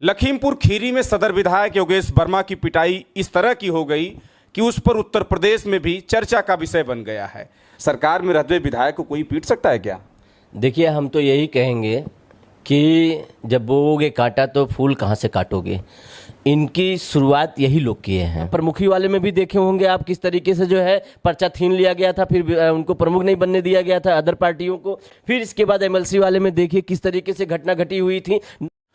लखीमपुर खीरी में सदर विधायक योगेश वर्मा की पिटाई इस तरह की हो गई कि उस पर उत्तर प्रदेश में भी चर्चा का विषय बन गया है। सरकार में रहते हुए विधायक को कोई पीट सकता है क्या? देखिए, हम तो यही कहेंगे कि जब बोओगे कांटा तो फूल कहाँ से काटोगे। इनकी शुरुआत यही लोग किए हैं। प्रमुखी वाले में भी देखे होंगे आप किस तरीके से जो है पर्चा छीन लिया गया था, फिर उनको प्रमुख नहीं बनने दिया गया था अदर पार्टियों को। फिर इसके बाद एमएलसी वाले में देखिए किस तरीके से घटना घटी हुई थी।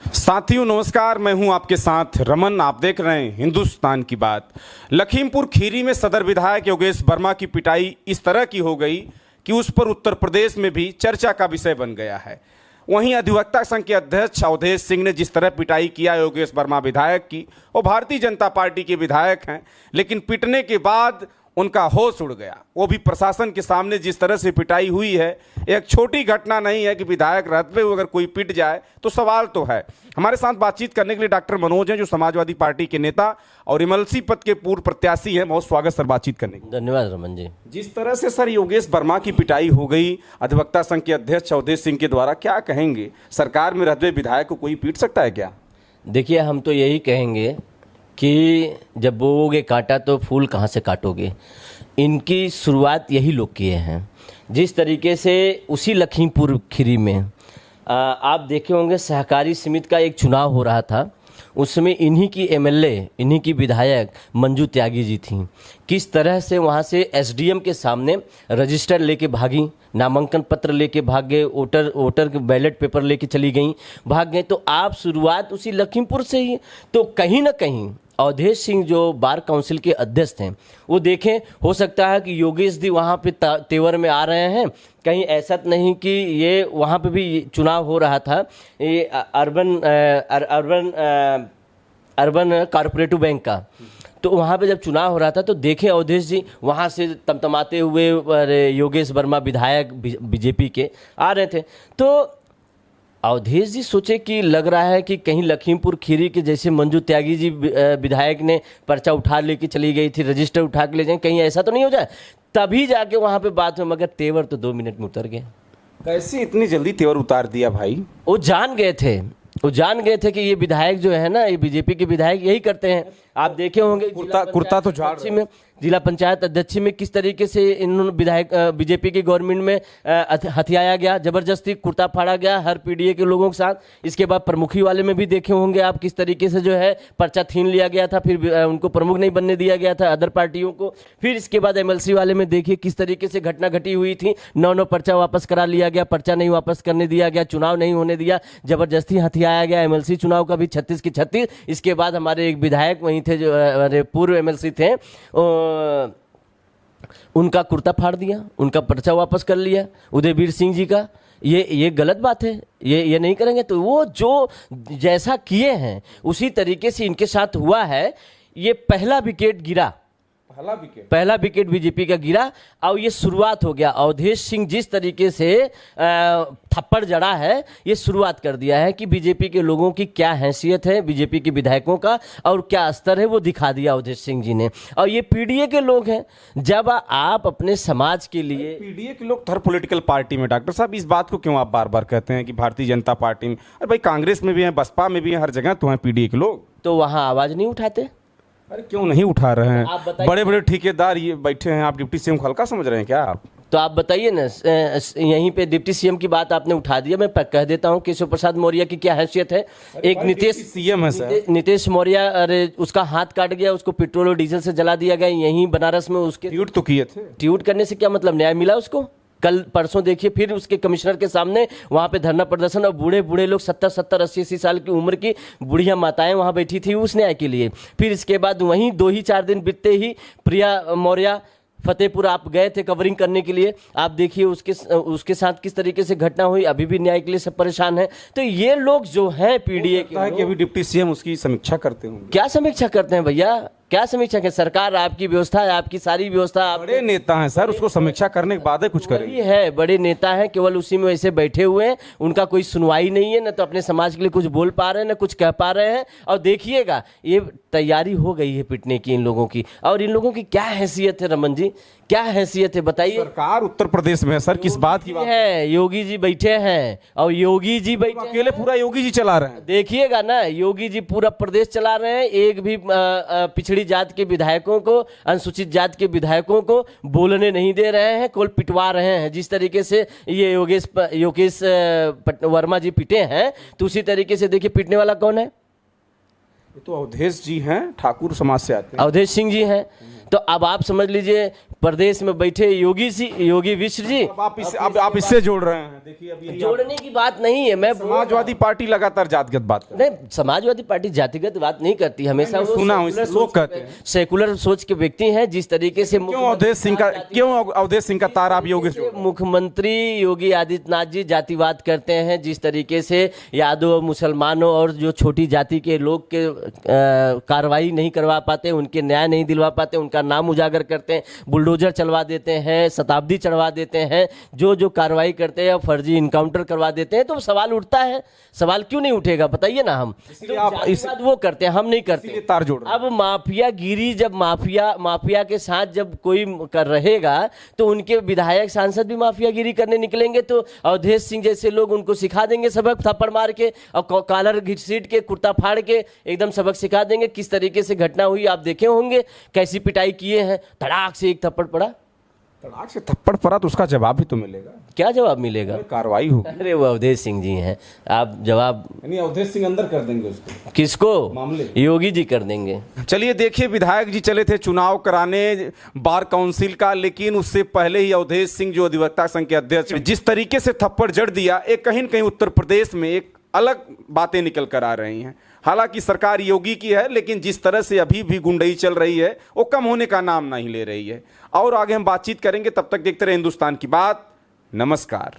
साथियों नमस्कार, मैं हूं आपके साथ रमन। आप देख रहे हैं हिंदुस्तान की बात। लखीमपुर खीरी में सदर विधायक योगेश वर्मा की पिटाई इस तरह की हो गई कि उस पर उत्तर प्रदेश में भी चर्चा का विषय बन गया है। वहीं अधिवक्ता संघ के अध्यक्ष अवधेश सिंह ने जिस तरह पिटाई किया योगेश वर्मा विधायक की, वो भारतीय जनता पार्टी के विधायक हैं, लेकिन पिटने के बाद उनका होश उड़ गया। वो भी प्रशासन के सामने जिस तरह से पिटाई हुई है, एक छोटी घटना नहीं है कि विधायक रहते हुए अगर कोई पिट जाए तो सवाल तो है। हमारे साथ बातचीत करने के लिए डॉक्टर मनोज हैं, जो समाजवादी पार्टी के नेता और एमएलसी पद के पूर्व प्रत्याशी हैं। बहुत स्वागत सर बातचीत करने के लिए। धन्यवाद रमन जी। जिस तरह से सर योगेश वर्मा की पिटाई हो गई अधिवक्ता संघ के अध्यक्ष अवधेश सिंह के द्वारा, क्या कहेंगे? सरकार में रहते हुए विधायक को कोई पीट सकता है क्या? देखिए, हम तो यही कहेंगे कि जब बोओगे कांटा तो फूल कहाँ से काटोगे। इनकी शुरुआत यही लोग किए हैं। जिस तरीके से उसी लखीमपुर खीरी में आप देखे होंगे सहकारी समिति का एक चुनाव हो रहा था, उसमें इन्हीं की एमएलए, इन्हीं की विधायक मंजू त्यागी जी थी। किस तरह से वहाँ से एसडीएम के सामने रजिस्टर लेके भागी, नामांकन पत्र लेके भाग गए, वोटर के बैलेट पेपर लेके चली गई, भाग गए। तो आप शुरुआत उसी लखीमपुर से ही, तो कहीं ना कहीं अवधेश सिंह जो बार काउंसिल के अध्यक्ष थे, वो देखें, हो सकता है कि योगेश जी वहाँ पे तेवर में आ रहे हैं। कहीं ऐसा नहीं कि ये वहाँ पे भी चुनाव हो रहा था, ये अर्बन कॉर्पोरेटिव बैंक का। तो वहाँ पे जब चुनाव हो रहा था तो देखे अवधेश जी वहाँ से तमतमाते हुए योगेश वर्मा विधायक बीजेपी के आ रहे थे। तो अवधेश जी सोचे कि लग रहा है कि कहीं लखीमपुर खीरी के जैसे मंजू त्यागी जी विधायक ने पर्चा उठा लेके चली गई थी, रजिस्टर उठा के ले जाए, कहीं ऐसा तो नहीं हो जाए। तभी जाके वहाँ पे बात हुई, मगर तेवर तो 2 मिनट में उतर गए। कैसे इतनी जल्दी तेवर उतार दिया भाई? वो जान गए थे कि ये विधायक जो है ना, ये बीजेपी के विधायक यही करते हैं। आप देखे होंगे कुर्ता तो झाड़ में जिला पंचायत अध्यक्ष में किस तरीके से इन विधायक बीजेपी की गवर्नमेंट में हथियाया गया, जबरदस्ती कुर्ता फाड़ा गया हर पीडीए के लोगों के साथ। इसके बाद प्रमुखी वाले में भी देखे होंगे आप किस तरीके से जो है पर्चा छीन लिया गया था, फिर उनको प्रमुख नहीं बनने दिया गया था अदर पार्टियों को। फिर इसके बाद एमएलसी वाले में देखिए किस तरीके से घटना घटी हुई थी। 9 पर्चा वापस करा लिया गया, पर्चा नहीं वापस करने दिया गया, चुनाव नहीं होने दिया, जबरदस्ती हथियाया गया। एमएलसी चुनाव का भी 36 की 36। इसके बाद हमारे एक विधायक वहीं थे जो पूर्व एमएलसी थे, उनका कुर्ता फाड़ दिया, उनका पर्चा वापस कर लिया उदयवीर सिंह जी का। ये गलत बात है, ये नहीं करेंगे। तो वो जो जैसा किए हैं उसी तरीके से इनके साथ हुआ है। ये पहला विकेट बीजेपी का गिरा और ये शुरुआत हो गया। अवधेश सिंह जिस तरीके से थप्पड़ जड़ा है, ये शुरुआत कर दिया है कि बीजेपी के लोगों की क्या हैसियत है, बीजेपी के विधायकों का और क्या स्तर है, वो दिखा दिया अवधेश सिंह जी ने। और ये पीडीए के लोग हैं। जब आप अपने समाज के लिए, पीडीए के लोग हर पॉलिटिकल पार्टी में, डॉक्टर साहब इस बात को क्यों आप बार बार कहते हैं कि भारतीय जनता पार्टी में? अरे भाई, कांग्रेस में भी है, बसपा में भी है, हर जगह तो है पीडीए के लोग। तो वहाँ आवाज नहीं उठाते? अरे क्यों नहीं उठा रहे हैं? बड़े बड़े ठेकेदार ये बैठे हैं, आप डिप्टी सीएम को हल्का समझ रहे हैं क्या आप? तो आप बताइए ना, यहीं पे डिप्टी सीएम की बात आपने उठा दिया। मैं कह देता हूँ केशव प्रसाद मौर्य की क्या हैसियत है। एक नीतीश सीएम है सर, नीतीश मौर्य, अरे उसका हाथ काट गया, उसको पेट्रोल और डीजल से जला दिया गया यहीं बनारस में। उसके ट्वीट तो किए थे। ट्वीट करने से क्या मतलब, न्याय मिला उसको? कल परसों देखिए फिर उसके कमिश्नर के सामने वहां पे धरना प्रदर्शन, और बूढ़े लोग 70 80 साल की उम्र की बुढ़िया माताएं वहां बैठी थी उस न्याय के लिए। फिर इसके बाद वहीं 2 ही 4 दिन बीतते ही प्रिया मौर्य फतेहपुर आप गए थे कवरिंग करने के लिए। आप देखिए उसके साथ किस तरीके से घटना हुई। अभी भी न्याय के लिए सब परेशान है। तो ये लोग जो हैं पीडीए के, कि अभी डिप्टी सीएम उसकी समीक्षा करते होंगे। क्या समीक्षा करते हैं भैया? क्या समीक्षा है? सरकार आपकी व्यवस्था है, आपकी सारी व्यवस्था आप बड़े नेता हैं सर, उसको समीक्षा करने के बाद ही कुछ करेंगे। वही है, बड़े नेता हैं, केवल उसी में वैसे बैठे हुए हैं, उनका कोई सुनवाई नहीं है, न तो अपने समाज के लिए कुछ बोल पा रहे हैं, न कुछ कह पा रहे हैं। और देखिएगा ये तैयारी हो गई है पिटने की इन लोगों की। और इन लोगों की क्या हैसियत है रमन जी, क्या हैसियत है बताइए? सरकार उत्तर प्रदेश में है सर, किस बात की बात है? योगी जी बैठे हैं, और योगी जी बैठे हैं। अकेले पूरा योगी जी चला रहे हैं। देखिएगा ना, योगी जी पूरा प्रदेश चला रहे हैं। एक भी पिछड़ी जात के विधायकों को, अनुसूचित जात के विधायकों को बोलने नहीं दे रहे हैं, केवल पिटवा रहे हैं। जिस तरीके से ये योगेश वर्मा जी पिटे हैं, तो उसी तरीके से देखिए पिटने वाला कौन है? ये तो अवधेश जी हैं, ठाकुर समाज से आते हैं। अवधेश सिंह जी हैं। तो अब आप समझ लीजिए, प्रदेश में बैठे योगी विश्व जी। अब आप इससे जोड़ रहे हैं। देखिए अब ये जोड़ने की बात नहीं है। मैं समाजवादी पार्टी लगातार जातिगत बात कर नहीं, समाजवादी पार्टी जातिगत बात नहीं करती। हमेशा वो सुना हूं, सेकुलर लोग सोच कहते के- हैं। सेकुलर सोच के व्यक्ति हैं। जिस तरीके से क्यों अवधेश सिंह का तार आप योगी से जोड़ रहे हैं? मुख्यमंत्री योगी आदित्यनाथ जी जातिवाद करते हैं। जिस तरीके से यादव, मुसलमानों और जो छोटी जाति के लोग के कार्रवाई नहीं करवा पाते, उनके न्याय नहीं दिलवा पाते, उनका नाम उजागर करते हैं, बुलडोजर चलवा देते हैं, शताब्दी चढ़वा देते हैं, जो कार्रवाई करते हैं, फर्जी इनकाउंटर करवा देते हैं। तो सवाल उठता है, सवाल क्यों नहीं उठेगा बताइए ना? हम तो आप जातिवाद वो करते हैं, हम नहीं करते। इसीलिए तार जोड़ रहे हैं। अब माफियागिरी, जब माफिया के साथ जब कोई कर रहेगा, तो उनके विधायक सांसद भी माफियागिरी करने निकलेंगे, तो अवधेश सिंह जैसे लोग उनको सिखा देंगे सबक, थप्पड़ मार के और कॉलर घसीट के, कुर्ता फाड़ के एकदम सबक सिखा देंगे। किस तरीके से घटना हुई आप देखे होंगे, कैसी पिटाई किए हैं, धड़ाक से एक थप्पड़ पड़ा। तड़ाक से थप्पड़ पड़ा तो उसका जवाब भी तो मिलेगा, क्या जवाब मिलेगा? कार्रवाई होगी। अरे वो अवधेश सिंह जी हैं, आप जवाब यानी अवधेश सिंह अंदर कर देंगे उसको, किसको? मामले योगी जी कर देंगे। चलिए देखिए, विधायक जी चले थे चुनाव कराने बार काउंसिल का, लेकिन उससे पहले ही अवधेश सिंह जो अधिवक्ता संघ के अध्यक्ष, जिस तरीके से थप्पड़ जड़ दिया, एक कहीं न कहीं उत्तर प्रदेश में एक अलग बातें निकल कर आ रही हैं। हालांकि सरकार योगी की है, लेकिन जिस तरह से अभी भी गुंडई चल रही है वो कम होने का नाम नहीं ले रही है। और आगे हम बातचीत करेंगे, तब तक देखते रहे हिंदुस्तान की बात। नमस्कार।